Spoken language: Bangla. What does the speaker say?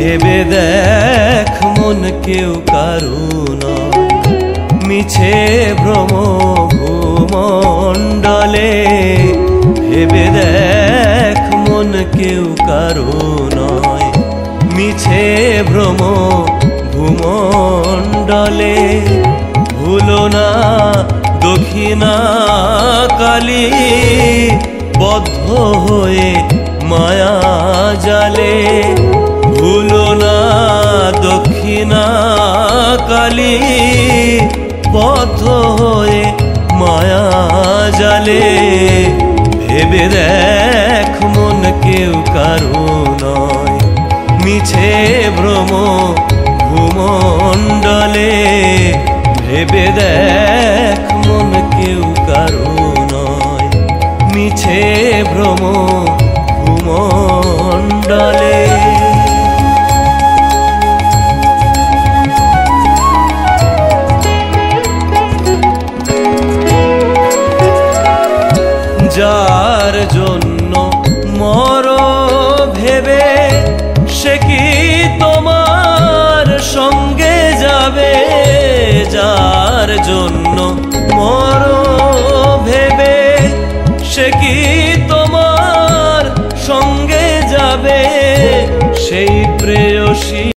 ভেবে দেখ মন কেউ কারো নয়, মিছে ভ্রম ভূমণ্ডলে। ভেবে দেখ মন কেউ কারো নয়, মিছে ভ্রম ভূমণ্ডলে। ভুলো না দক্ষিণা কালী, বদ্ধ হয়ে মায়া জালে। ভুলো না দক্ষিণা কালী, বদ্ধ হয়ে মায়া জালে। ভেবে দেখ মন কেউ কারো নয়, মিছে ভ্রম ভূমণ্ডলে। ভেবে দেখ মন কেউ কারো নয়, মিছে ভ্রম ভূমণ্ডলে। যার জন্য মর ভেবে, সে কি তোমার সঙ্গে যাবে? যার জন্য মর ভেবে, সে কি তোমার সঙ্গে যাবে? সেই প্রেয়সী